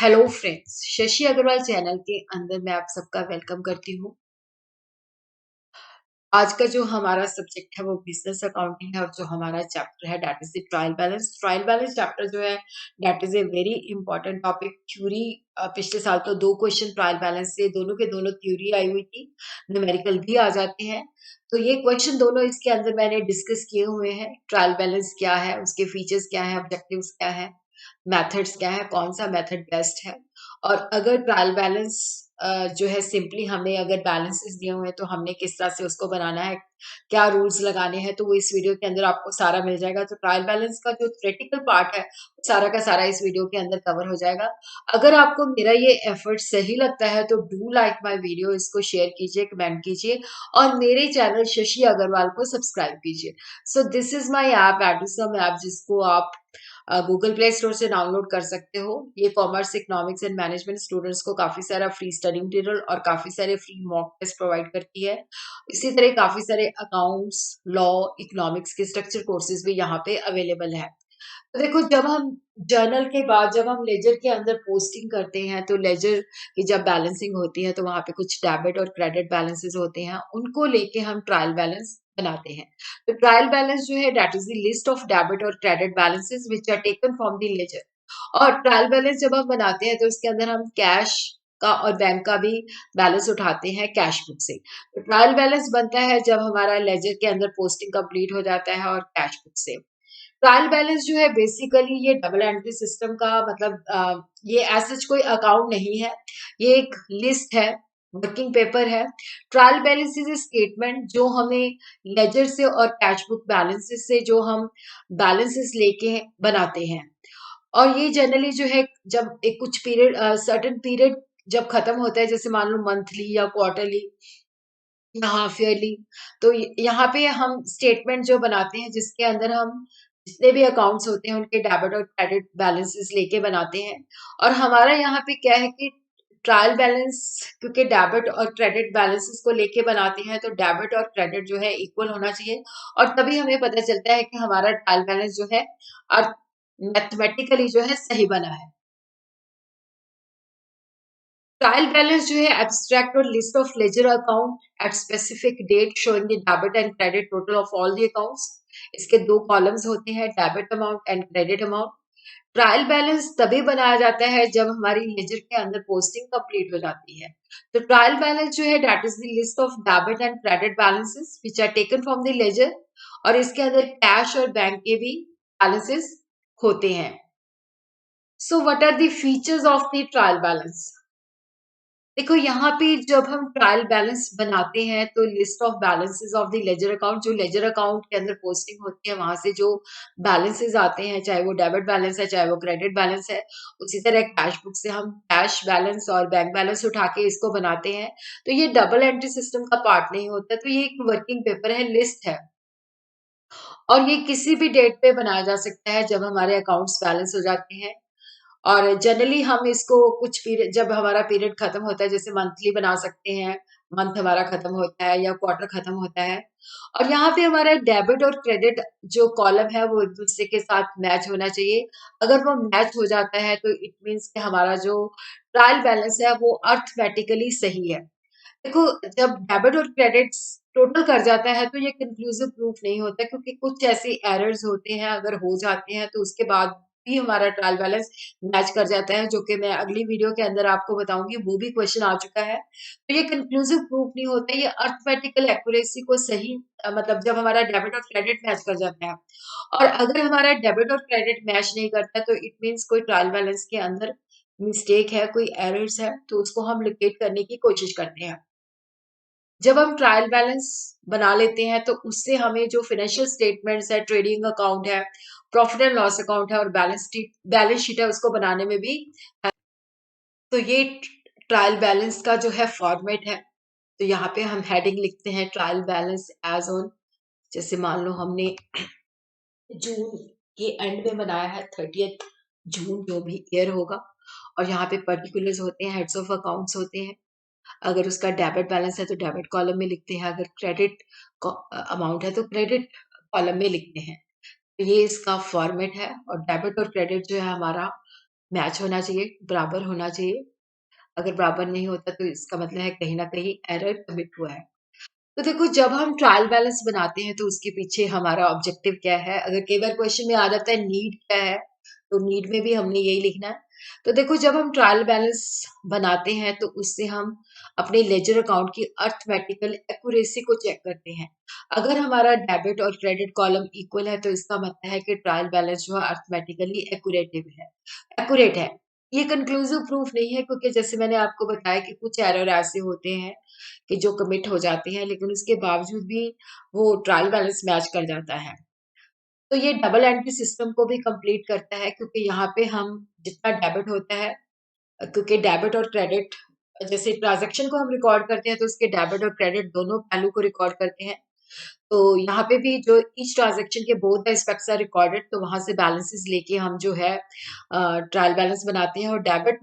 Hello friends, Shashi Agarwal channel के अंदर मैं आप सबका वेलकम करती हूँ। आज का जो हमारा सब्जेक्ट है वो बिजनेस अकाउंटिंग है और जो हमारा चैप्टर है that is the trial balance. Trial balance chapter जो है that is a very important topic. Theory पिछले साल तो 2 क्वेश्चन ट्रायल बैलेंस से दोनों के दोनों थ्योरी आई हुई थी, न्यूमेरिकल भी आ जाते हैं। तो ये क्वेश्चन दोनों इसके अंदर मैंने डिस्कस किए हुए हैं। ट्रायल बैलेंस क्या है, उसके फीचर्स क्या है, ऑब्जेक्टिव्स क्या है, मेथड्स क्या है, कौन सा मेथड बेस्ट है। और अगर ट्रायल बैलेंस जो है सिंपली हमें अगर बैलेंसेस दिए हुए हैं तो हमने किस तरह से उसको बनाना है, क्या रूल्स लगाने हैं, तो वो इस वीडियो के अंदर आपको सारा मिल जाएगा। तो ट्रायल बैलेंस का जो थ्योरेटिकल पार्ट है सारा का सारा इस वीडियो के अंदर कवर हो जाएगा। अगर आपको मेरा ये एफर्ट सही लगता है तो डू लाइक माय वीडियो, इसको शेयर कीजिए, कमेंट कीजिए और मेरे चैनल शशि अग्रवाल को सब्सक्राइब कीजिए। So this is my app Edusum app, जिसको आप गूगल प्ले स्टोर से डाउनलोड कर सकते हो। ये commerce, economics and management students को काफी सारा फ्री स्टडी मटेरियल और काफी सारे फ्री मॉक टेस्ट प्रोवाइड करती है। इसी तरह काफी सारे अकाउंट्स, लॉ, इकोनॉमिक्स के स्ट्रक्चर कोर्सेज भी यहाँ पे अवेलेबल है। तो देखो, जब हम जर्नल के बाद जब हम लेजर के अंदर पोस्टिंग करते हैं तो लेजर की जब बैलेंसिंग होती है तो वहां पे कुछ डेबिट और क्रेडिट बैलेंसेस होते हैं, उनको लेके हम ट्रायल बैलेंस बनाते हैं। तो ट्रायल बैलेंस जो है that is the list of debit और credit balances which are taken from the ledger. और ट्रायल बैलेंस जब हम बनाते हैं तो इसके अंदर हम कैश का और बैंक का भी बैलेंस उठाते हैं कैश बुक से। तो ट्रायल बैलेंस बनता है जब हमारा लेजर के अंदर पोस्टिंग कंप्लीट हो जाता है और कैश बुक से। ट्रायल बैलेंस जो है बेसिकली ये डबल एंट्री सिस्टम का मतलब ये ऐसा कोई अकाउंट नहीं है, ये एक लिस्ट है, वर्किंग पेपर है। ट्रायल बैलेंस इज स्टेटमेंट जो हमें लेजर से और कैश बुक बैलेंसेस से जो हम बैलेंसेस लेके बनाते हैं। और ये जनरली जो है जब एक कुछ पीरियड सर्टेन पीरियड जब खत्म होता है, जैसे मान लो मंथली या क्वार्टरली या हाफ ईयरली, तो यहाँ पे हम स्टेटमेंट जो बनाते हैं जिसके अंदर हम जितने भी अकाउंट्स होते हैं उनके डेबिट और क्रेडिट बैलेंसेस लेके बनाते हैं। और हमारा यहाँ पे क्या है कि ट्रायल बैलेंस क्योंकि डेबिट और क्रेडिट बैलेंसेस को लेके बनाते हैं तो डेबिट और क्रेडिट जो है इक्वल होना चाहिए। और तभी हमें पता चलता है कि हमारा ट्रायल बैलेंस जो है और मैथमेटिकली जो है सही बना है। ट्रायल बैलेंस जो है एब्स्ट्रैक्ट और list of ledger account at specific date showing the debit and credit total of all the accounts. इसके 2 कॉलम्स होते हैं, debit amount and credit amount. Trial balance तभी बनाया जाता है जब हमारी लेजर के अंदर पोस्टिंग कंप्लीट हो जाती है। तो ट्रायल बैलेंस जो है that is the list of debit and credit balances which are taken from the ledger. और इसके अंदर कैश और बैंक के भी बैलेंसेस होते हैं। So what are the features of the trial balance? देखो, यहाँ पे जब हम ट्रायल बैलेंस बनाते हैं तो list of balances of the ledger account, जो लेजर अकाउंट के अंदर पोस्टिंग होती है वहां से जो बैलेंसेस आते हैं, चाहे वो डेबिट बैलेंस है चाहे वो क्रेडिट बैलेंस है, उसी तरह कैश बुक से हम कैश बैलेंस और बैंक बैलेंस उठा के इसको बनाते हैं। तो ये डबल एंट्री सिस्टम का पार्ट नहीं होता, तो ये एक वर्किंग पेपर है, लिस्ट है। और ये किसी भी डेट पे बनाया जा सकता है जब हमारे अकाउंट्स बैलेंस हो जाते हैं। और जनरली हम इसको कुछ पीरियड जब हमारा पीरियड खत्म होता है, जैसे मंथली बना सकते हैं, मंथ हमारा खत्म होता है या क्वार्टर खत्म होता है। और यहाँ पे हमारा डेबिट और क्रेडिट जो कॉलम है वो एक दूसरे के साथ मैच होना चाहिए। अगर वो मैच हो जाता है तो इट मीन्स कि हमारा जो ट्रायल बैलेंस है वो अर्थमेटिकली सही है। देखो, जब डेबिट और क्रेडिट्स टोटल कर जाता है तो ये कंक्लूसिव प्रूफ नहीं होता, क्योंकि कुछ ऐसे एरर्स होते हैं, अगर हो जाते हैं तो उसके बाद भी हमारा ट्रायल बैलेंस मैच कर जाता है, जो कि मैं अगली वीडियो के अंदर आपको बताऊंगी, वो भी क्वेश्चन आ चुका है। तो ये कंक्लूसिव प्रूफ नहीं होता, ये अर्थमेटिकल एक्यूरेसी को सही मतलब जब हमारा डेबिट और क्रेडिट मैच कर जाता है। और अगर हमारा डेबिट और क्रेडिट मैच नहीं करता तो इट मीन्स कोई ट्रायल बैलेंस के अंदर मिस्टेक है, कोई एरर्स है, तो उसको हम लोकेट करने की कोशिश करते हैं। जब हम ट्रायल बैलेंस बना लेते हैं तो उससे हमें जो फाइनेंशियल स्टेटमेंट्स है, ट्रेडिंग अकाउंट है, प्रॉफिट एंड लॉस अकाउंट है और बैलेंस शीट है, उसको बनाने में भी। तो ये ट्रायल बैलेंस का जो है फॉर्मेट है। तो यहाँ पे हम हेडिंग लिखते हैं ट्रायल बैलेंस एज ऑन। जैसे मान लो हमने जून के एंड में बनाया है, 30 जून जो भी ईयर होगा। और यहाँ पे पर्टिकुलर्स होते हैं, हेड्स ऑफ अकाउंट्स होते हैं। अगर उसका डेबिट बैलेंस है तो डेबिट कॉलम में लिखते हैं, अगर क्रेडिट अमाउंट है तो क्रेडिट कॉलम में लिखते हैं। तो ये इसका फॉर्मेट है। और डेबिट और क्रेडिट जो है हमारा मैच होना चाहिए, बराबर होना चाहिए। अगर बराबर नहीं होता तो इसका मतलब है कहीं न कहीं एरर कमिट हुआ है। तो देखो जब हम ट्रायल बैलेंस बनाते हैं तो उसके पीछे हमारा ऑब्जेक्टिव क्या है? अगर कई बार क्वेश्चन में आ जाता है नीड क्या है? तो नीड में भी हमने यही लिखना है। तो देखो जब हम ट्रायल बैलेंस बनाते हैं तो उससे हम अपने लेजर अकाउंट की अर्थमेटिकल एक्यूरेसी को चेक करते हैं। अगर हमारा डेबिट और क्रेडिट कॉलम इक्वल है तो इसका मतलब है कि ट्रायल बैलेंस जो है अर्थमेटिकली एक्यूरेट है। ये कंक्लूसिव प्रूफ नहीं है क्योंकि जैसे मैंने आपको बताया कि कुछ एरर ऐसे होते हैं कि जो कमिट हो जाते हैं लेकिन उसके बावजूद भी वो ट्रायल बैलेंस मैच कर जाता है। तो ये डबल एंट्री सिस्टम को भी कंप्लीट करता है क्योंकि यहाँ पे हम जितना डेबिट होता है क्योंकि डेबिट और क्रेडिट जैसे ट्रांजैक्शन को हम रिकॉर्ड करते हैं तो उसके डेबिट और क्रेडिट दोनों पहलू को रिकॉर्ड करते हैं। तो यहाँ पे भी जो ईच ट्रांजैक्शन के both the aspects are recorded तो वहां से बैलेंसेस लेके हम जो है ट्रायल बैलेंस बनाते हैं और डेबिट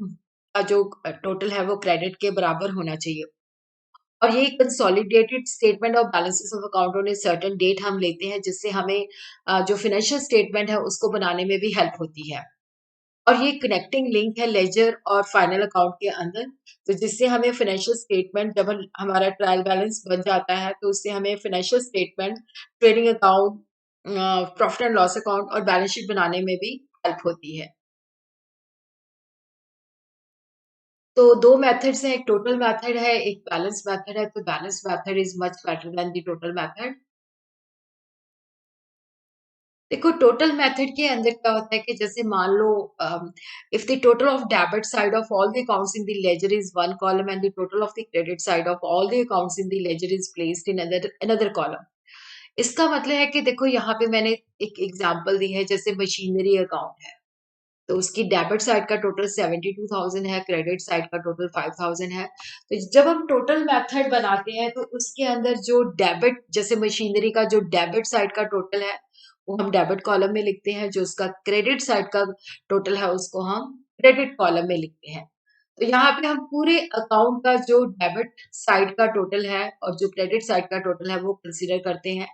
का जो टोटल है वो क्रेडिट के बराबर होना चाहिए। और ये consolidated statement of balances of account on a certain date हम लेते हैं जिससे हमें जो फाइनेंशियल स्टेटमेंट है उसको बनाने में भी हेल्प होती है। और ये कनेक्टिंग लिंक है लेजर और फाइनल अकाउंट के अंदर तो जिससे हमें फाइनेंशियल स्टेटमेंट जब हमारा ट्रायल बैलेंस बन जाता है तो उससे हमें financial statement trading account profit and loss account और बैलेंस शीट बनाने में भी हेल्प होती है। तो दो मेथड्स हैं, एक टोटल मेथड है, एक बैलेंस मेथड है। तो balance method is much better than the total method. देखो टोटल मेथड के अंदर क्या होता है कि जैसे मान लो if the total of debit side of all the accounts in the ledger is one column and the total of the credit side of all the accounts in the ledger is placed in another column. इसका मतलब है कि देखो यहाँ पे मैंने एक example दी है जैसे मशीनरी अकाउंट है तो उसकी डेबिट साइड का टोटल 72,000 है, क्रेडिट साइड का टोटल 5,000 है। तो जब हम टोटल मेथड बनाते हैं तो उसके अंदर जो डेबिट जैसे मशीनरी का जो डेबिट साइड का टोटल है वो हम डेबिट कॉलम में लिखते हैं, जो उसका क्रेडिट साइड का टोटल है उसको हम क्रेडिट कॉलम में लिखते हैं। तो यहाँ पे हम पूरे अकाउंट का जो डेबिट साइड का टोटल है और जो क्रेडिट साइड का टोटल है वो कंसीडर करते हैं।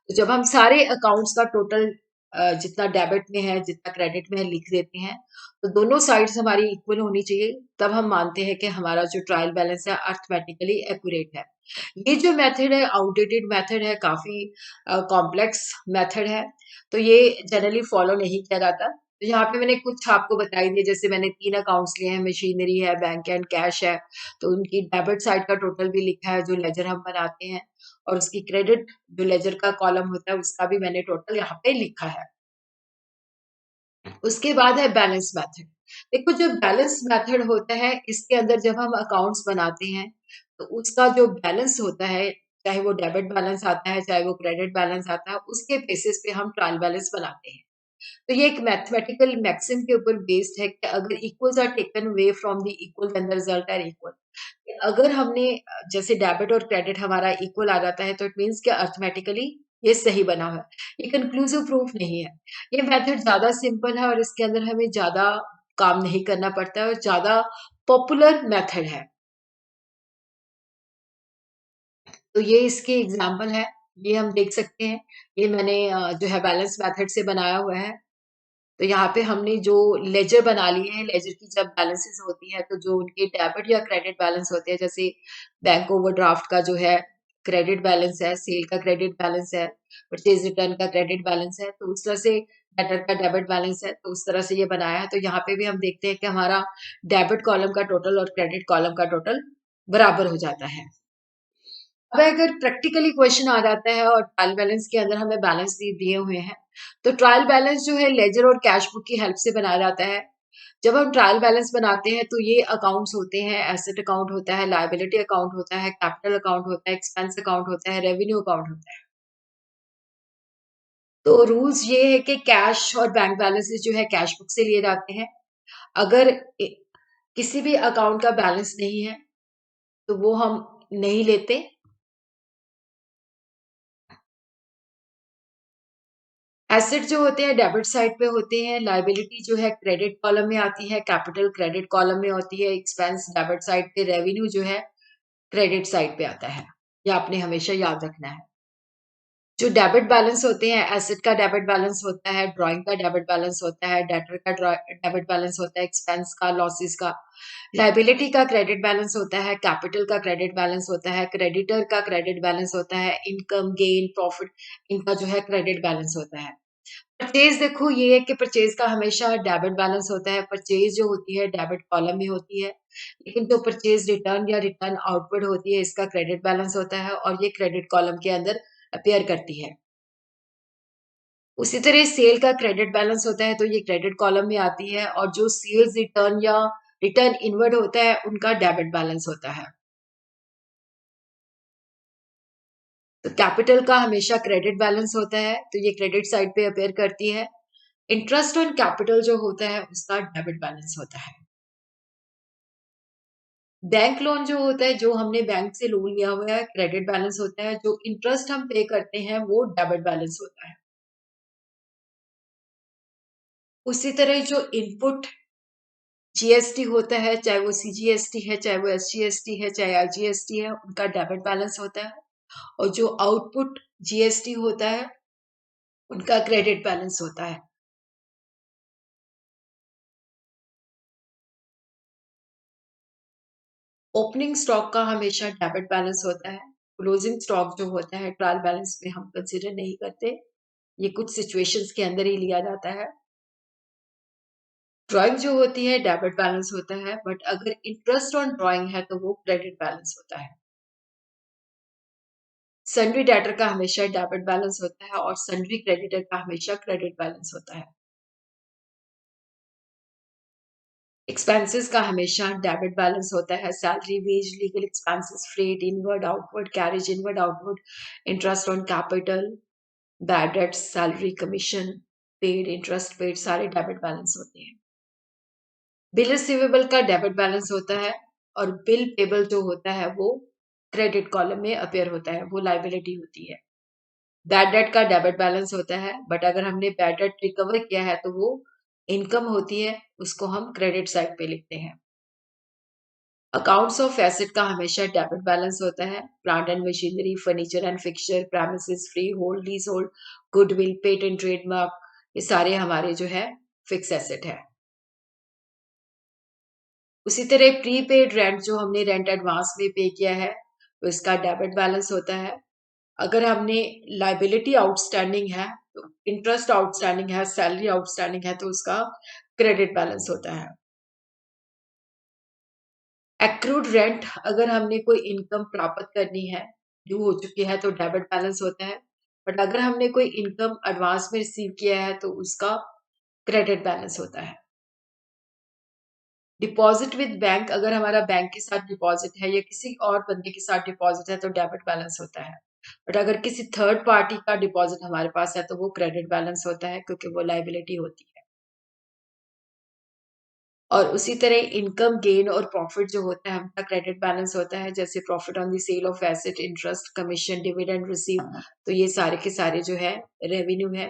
तो जब हम सारे अकाउंट्स का टोटल जितना डेबिट में है जितना क्रेडिट में है लिख देते हैं तो दोनों साइड्स हमारी इक्वल होनी चाहिए तब हम मानते हैं कि हमारा जो ट्रायल बैलेंस है अर्थमेटिकली एक्यूरेट है। ये जो मेथड है आउटडेटेड मेथड है, काफी कॉम्प्लेक्स मेथड है तो ये जनरली फॉलो नहीं किया जाता। तो यहाँ पे मैंने कुछ आपको बताई दी, जैसे मैंने 3 अकाउंट्स लिए हैं, मशीनरी है, बैंक एंड कैश है। तो उनकी डेबिट साइड का टोटल भी लिखा है जो लेजर हम बनाते हैं और उसकी क्रेडिट जो लेजर का कॉलम होता है उसका भी मैंने टोटल यहाँ पे लिखा है। उसके बाद है बैलेंस मेथड। देखो जो बैलेंस मेथड होता है इसके अंदर जब हम अकाउंट्स बनाते हैं तो उसका जो बैलेंस होता है चाहे वो डेबिट बैलेंस आता है चाहे वो क्रेडिट बैलेंस आता है उसके बेसिस पे हम ट्रायल बैलेंस बनाते हैं। तो ये एक मैथमेटिकल मैक्सिम के ऊपर बेस्ड है कि अगर equals are taken away from the equal then the result are equal. अगर हमने जैसे डेबिट और क्रेडिट हमारा इक्वल आ जाता है तो इट मीन्स कि अर्थमेटिकली ये सही बना हुआ है। ये कंक्लूसिव प्रूफ नहीं है। ये मेथड ज्यादा सिंपल है और इसके अंदर हमें ज्यादा काम नहीं करना पड़ता है और ज्यादा पॉपुलर मेथड है। तो ये इसके एग्जाम्पल है, ये हम देख सकते हैं। ये मैंने जो है बैलेंस मेथड से बनाया हुआ है। तो यहाँ पे हमने जो लेजर बना लिए हैं, लेजर की जब बैलेंसेस होती हैं तो जो उनके डेबिट या क्रेडिट बैलेंस होते हैं, जैसे बैंक ओवरड्राफ्ट का जो है क्रेडिट बैलेंस है, सेल का क्रेडिट बैलेंस है, परचेज रिटर्न का क्रेडिट बैलेंस है, तो उस तरह से डेटर का डेबिट बैलेंस है, तो उस तरह से ये बनाया है। तो यहाँ पे भी हम देखते हैं कि हमारा डेबिट कॉलम का टोटल और क्रेडिट कॉलम का टोटल बराबर हो जाता है। अब अगर प्रैक्टिकली क्वेश्चन आ जाता है और ट्रायल बैलेंस के अंदर हमें बैलेंस दिए हुए हैं तो ट्रायल बैलेंस जो है लेजर और कैश बुक की हेल्प से बनाया जाता है। जब हम ट्रायल बैलेंस बनाते हैं तो ये अकाउंट्स होते हैं, एसेट अकाउंट होता है, लायबिलिटी अकाउंट होता है, कैपिटल अकाउंट होता है, एक्सपेंस अकाउंट होता है, रेवेन्यू अकाउंट होता है। तो रूल्स ये है कि कैश और बैंक बैलेंसेस जो है कैश बुक से लिए जाते हैं। अगर किसी भी अकाउंट का बैलेंस नहीं है तो वो हम नहीं लेते। एसेट जो होते हैं डेबिट साइड पे होते हैं, लायबिलिटी जो है क्रेडिट कॉलम में आती है, कैपिटल क्रेडिट कॉलम में होती है, एक्सपेंस डेबिट साइड पे, रेवेन्यू जो है क्रेडिट साइड पे आता है। ये आपने हमेशा याद रखना है। जो डेबिट बैलेंस होते हैं, एसेट का डेबिट बैलेंस होता है, ड्राइंग का डेबिट बैलेंस होता है, डेटर का डेबिट बैलेंस होता है, एक्सपेंस का, लॉसेस का, लाइबिलिटी का क्रेडिट बैलेंस होता है, कैपिटल का क्रेडिट बैलेंस होता है, क्रेडिटर का क्रेडिट बैलेंस होता है, इनकम, गेन, प्रॉफिट, इनका जो है क्रेडिट बैलेंस होता है। परचेज देखो ये है कि परचेज का हमेशा डेबिट बैलेंस होता है। परचेज जो होती है डेबिट कॉलम में होती है, लेकिन जो परचेज रिटर्न या रिटर्न आउटवर्ड होती है इसका क्रेडिट बैलेंस होता है और ये क्रेडिट कॉलम के अंदर अपीयर करती है। उसी तरह सेल का क्रेडिट बैलेंस होता है तो ये क्रेडिट कॉलम में आती है, और जो सेल्स रिटर्न या रिटर्न इनवर्ड होता है उनका डेबिट बैलेंस होता है। तो कैपिटल का हमेशा क्रेडिट बैलेंस होता है तो ये क्रेडिट साइड पे अपीयर करती है। इंटरेस्ट ऑन कैपिटल जो होता है उसका डेबिट बैलेंस होता है। बैंक लोन जो होता है, जो हमने बैंक से लोन लिया हुआ है, क्रेडिट बैलेंस होता है। जो इंटरेस्ट हम पे करते हैं वो डेबिट बैलेंस होता है। उसी तरह जो इनपुट जीएसटी होता है, चाहे वो सीजीएसटी है, चाहे वो एसजीएसटी है, चाहे आईजीएसटी है, उनका डेबिट बैलेंस होता है। और जो आउटपुट जीएसटी होता है उनका क्रेडिट बैलेंस होता है। ओपनिंग स्टॉक का हमेशा डेबिट बैलेंस होता है। क्लोजिंग स्टॉक जो होता है ट्रायल बैलेंस में हम कंसिडर नहीं करते, ये कुछ सिचुएशंस के अंदर ही लिया जाता है। ड्राइंग जो होती है डेबिट बैलेंस होता है, बट अगर इंटरेस्ट ऑन ड्राइंग है तो वो क्रेडिट बैलेंस होता है। सन्ड्री डेटर का हमेशा डेबिट बैलेंस होता है और सन्ड्री क्रेडिटर का हमेशा क्रेडिट बैलेंस होता है। एक्सपेंसेस का हमेशा डेबिट बैलेंस होता है। Salary, wage, legal expenses, freight, inward outward, carriage inward outward, interest on capital, bad debts, salary, commission paid, interest paid, सारे डेबिट बैलेंस होते हैं। बिल रिसीवेबल का डेबिट बैलेंस होता है और बिल पेबल जो होता है वो क्रेडिट कॉलम में अपीयर होता है, वो लाइबिलिटी होती है। बैड डेट का डेबिट बैलेंस होता है, बट अगर हमने बैड डेट रिकवर किया है तो वो इनकम होती है, उसको हम क्रेडिट साइड पे लिखते हैं। अकाउंट्स ऑफ एसेट का हमेशा डेबिट बैलेंस होता है। Plant and machinery, furniture and fixture, premises, free hold, lease hold, goodwill, patent, trademark, ये सारे हमारे जो है फिक्स एसेट है। उसी तरह प्रीपेड रेंट, जो हमने रेंट एडवांस में पे किया है तो इसका डेबिट बैलेंस होता है। अगर हमने लाइबिलिटी आउटस्टैंडिंग है, तो इंटरेस्ट आउटस्टैंडिंग है, सैलरी आउटस्टैंडिंग है, तो उसका क्रेडिट बैलेंस होता है। एक्रूड रेंट, अगर हमने कोई इनकम प्राप्त करनी है, ड्यू हो चुकी है, तो डेबिट बैलेंस होता है। बट अगर हमने कोई इनकम एडवांस में रिसीव किया है तो उसका क्रेडिट बैलेंस होता है। डिपॉजिट विद बैंक, अगर हमारा बैंक के साथ डिपॉजिट है या किसी और बंदे के साथ डिपॉजिट है तो डेबिट बैलेंस होता है। बट अगर किसी थर्ड पार्टी का डिपॉजिट हमारे पास है तो वो क्रेडिट बैलेंस होता है, क्योंकि वो लाइबिलिटी होती है। और उसी तरह इनकम, गेन और प्रॉफिट जो होता है उनका क्रेडिट बैलेंस होता है। जैसे profit on the sale of asset, interest, commission, dividend receive, तो ये सारे के सारे जो है रेवेन्यू है।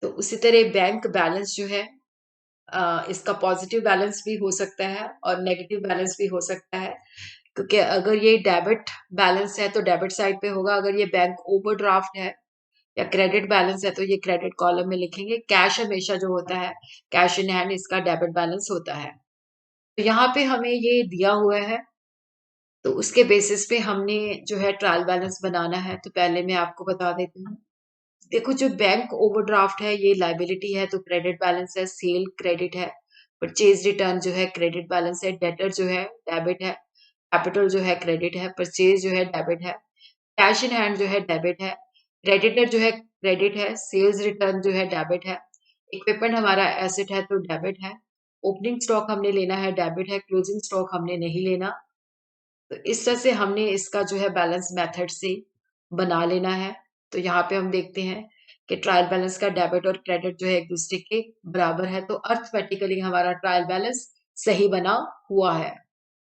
तो उसी तरह बैंक बैलेंस जो है, इसका पॉजिटिव बैलेंस भी हो सकता है और नेगेटिव बैलेंस भी हो सकता है, क्योंकि अगर ये डेबिट बैलेंस है तो डेबिट साइड पे होगा। अगर ये बैंक ओवरड्राफ्ट है या क्रेडिट बैलेंस है तो ये क्रेडिट कॉलम में लिखेंगे। कैश हमेशा जो होता है, कैश इन हैंड, इसका डेबिट बैलेंस होता है। तो यहाँ पे हमें ये दिया हुआ है, तो उसके बेसिस पे हमने जो है ट्रायल बैलेंस बनाना है। तो पहले मैं आपको बता देती हूँ। देखो, जो बैंक ओवरड्राफ्ट है ये लाइबिलिटी है तो क्रेडिट बैलेंस है। सेल क्रेडिट है। परचेज रिटर्न जो है क्रेडिट बैलेंस है। डेटर जो है डेबिट है। कैपिटल जो है क्रेडिट है। परचेज जो है डेबिट है। कैश इन हैंड जो है डेबिट है। क्रेडिटर जो है क्रेडिट है। सेल्स रिटर्न जो है डेबिट है। इक्विपमेंट हमारा एसेट है तो डेबिट है। ओपनिंग स्टॉक हमने लेना है, डेबिट है। क्लोजिंग स्टॉक हमने नहीं लेना। तो इस तरह से हमने इसका जो है बैलेंस मेथड से बना लेना है। तो यहाँ पे हम देखते हैं कि ट्रायल बैलेंस का डेबिट और क्रेडिट जो है एक दूसरे के बराबर है, तो अर्थमेटिकली हमारा ट्रायल बैलेंस सही बना हुआ है।